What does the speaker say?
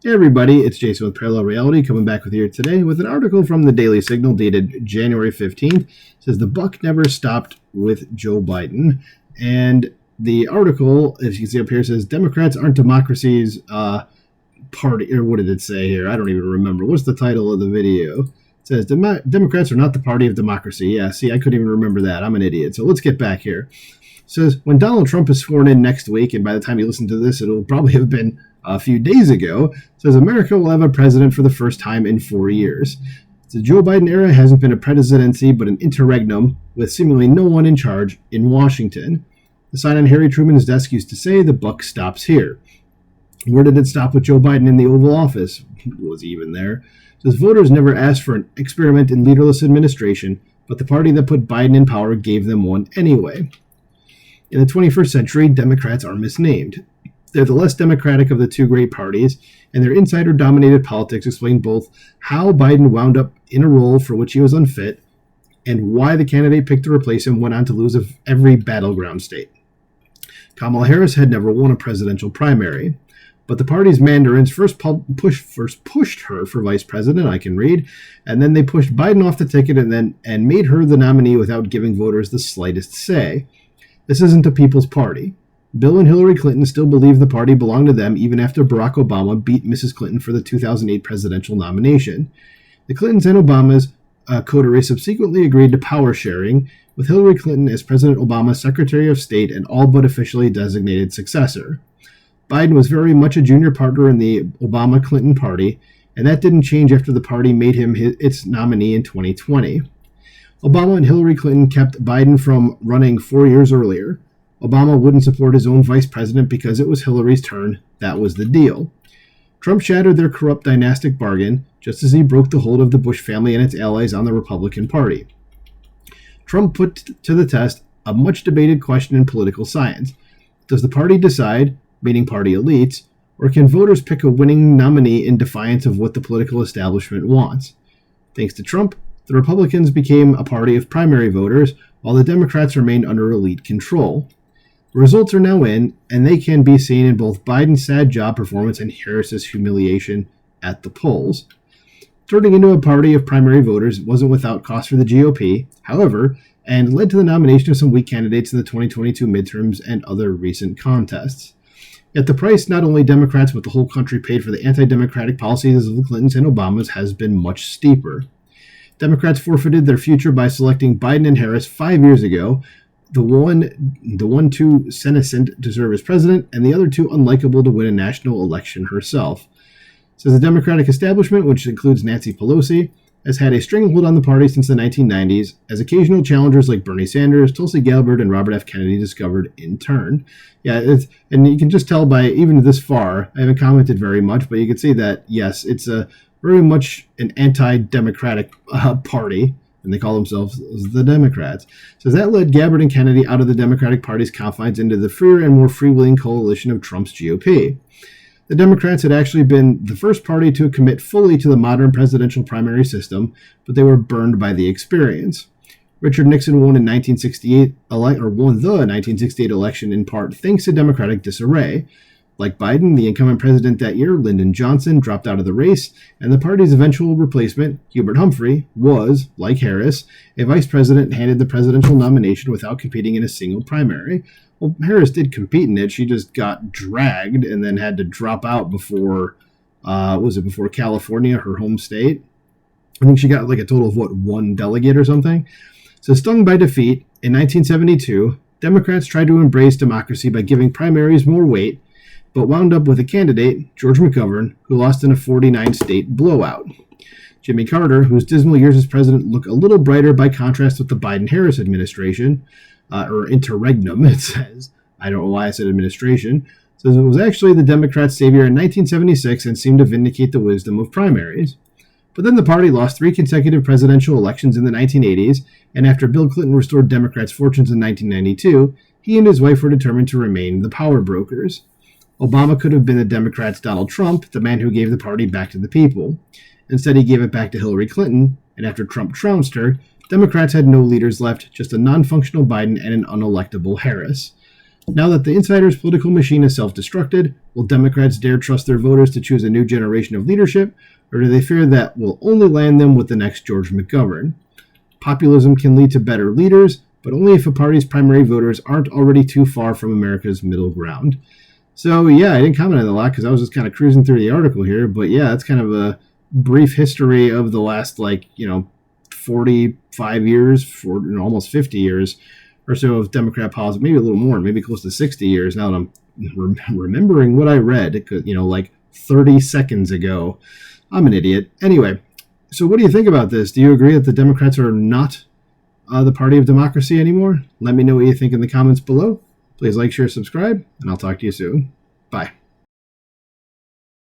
Hey everybody, it's Jason with Parallel Reality coming back with you today with an article from the Daily Signal dated January 15th. It says the buck never stopped with Joe Biden. And the article, as you can see up here, says Democrats aren't democracy's party. Or what did it say here? I don't even remember. What's the title of the video? It says Democrats are not the party of democracy. Yeah, see, I couldn't even remember that. I'm an idiot. So let's get back here. It says when Donald Trump is sworn in next week, and by the time you listen to this, it'll probably have been a few days ago, says America will have a president for the first time in 4 years. The Joe Biden era hasn't been a presidency, but an interregnum with seemingly no one in charge in Washington. The sign on Harry Truman's desk used to say, "The buck stops here." Where did it stop with Joe Biden in the Oval Office? Was he even there? It says voters never asked for an experiment in leaderless administration, but the party that put Biden in power gave them one anyway. In the 21st century, Democrats are misnamed. They're the less democratic of the two great parties, and their insider-dominated politics explain both how Biden wound up in a role for which he was unfit and why the candidate picked to replace him went on to lose every battleground state. Kamala Harris had never won a presidential primary, but the party's mandarins first pushed her for vice president, I can read, and then they pushed Biden off the ticket and made her the nominee without giving voters the slightest say. This isn't a people's party. Bill and Hillary Clinton still believe the party belonged to them even after Barack Obama beat Mrs. Clinton for the 2008 presidential nomination. The Clintons and Obama's coterie subsequently agreed to power sharing, with Hillary Clinton as President Obama's Secretary of State and all but officially designated successor. Biden was very much a junior partner in the Obama-Clinton party, and that didn't change after the party made him its nominee in 2020. Obama and Hillary Clinton kept Biden from running 4 years earlier. Obama wouldn't support his own vice president because it was Hillary's turn. That was the deal. Trump shattered their corrupt dynastic bargain, just as he broke the hold of the Bush family and its allies on the Republican Party. Trump put to the test a much-debated question in political science. Does the party decide, meaning party elites, or can voters pick a winning nominee in defiance of what the political establishment wants? Thanks to Trump, the Republicans became a party of primary voters, while the Democrats remained under elite control. The results are now in, and they can be seen in both Biden's sad job performance and Harris's humiliation at the polls. Turning into a party of primary voters wasn't without cost for the GOP, however, and led to the nomination of some weak candidates in the 2022 midterms and other recent contests. Yet the price not only Democrats but the whole country paid for the anti-democratic policies of the Clintons and Obamas has been much steeper. Democrats forfeited their future by selecting Biden and Harris 5 years ago, the one too senescent to serve as president, and the other too unlikable to win a national election herself. Says the Democratic establishment, which includes Nancy Pelosi, has had a stranglehold on the party since the 1990s, as occasional challengers like Bernie Sanders, Tulsi Gabbard, and Robert F. Kennedy discovered in turn. Yeah, and you can just tell by even this far, I haven't commented very much, but you can see that, yes, it's a very much an anti-democratic party, and they call themselves the Democrats. So that led Gabbard and Kennedy out of the Democratic Party's confines into the freer and more freewheeling coalition of Trump's GOP. The Democrats had actually been the first party to commit fully to the modern presidential primary system, but they were burned by the experience. Richard Nixon won the 1968 election in part thanks to Democratic disarray. Like Biden, the incumbent president that year, Lyndon Johnson, dropped out of the race, and the party's eventual replacement, Hubert Humphrey, was, like Harris, a vice president and handed the presidential nomination without competing in a single primary. Well, Harris did compete in it. She just got dragged and then had to drop out before California, her home state? I think she got like a total of, one delegate or something? So stung by defeat, in 1972, Democrats tried to embrace democracy by giving primaries more weight, but wound up with a candidate, George McGovern, who lost in a 49-state blowout. Jimmy Carter, whose dismal years as president look a little brighter by contrast with the Biden-Harris administration, or interregnum, it says. I don't know why I said administration. Says it was actually the Democrats' savior in 1976 and seemed to vindicate the wisdom of primaries. But then the party lost 3 consecutive presidential elections in the 1980s, and after Bill Clinton restored Democrats' fortunes in 1992, he and his wife were determined to remain the power brokers. Obama could have been the Democrats' Donald Trump, the man who gave the party back to the people. Instead, he gave it back to Hillary Clinton, and after Trump trounced her, Democrats had no leaders left, just a non-functional Biden and an unelectable Harris. Now that the insider's political machine is self-destructed, will Democrats dare trust their voters to choose a new generation of leadership, or do they fear that will only land them with the next George McGovern? Populism can lead to better leaders, but only if a party's primary voters aren't already too far from America's middle ground. So, yeah, I didn't comment on it a lot because I was just kind of cruising through the article here, but yeah, that's kind of a brief history of the last, 45 years, almost 50 years or so of Democrat politics, maybe a little more, maybe close to 60 years now that I'm remembering what I read, 30 seconds ago. I'm an idiot. Anyway, so what do you think about this? Do you agree that the Democrats are not the party of democracy anymore? Let me know what you think in the comments below. Please like, share, subscribe, and I'll talk to you soon. Bye.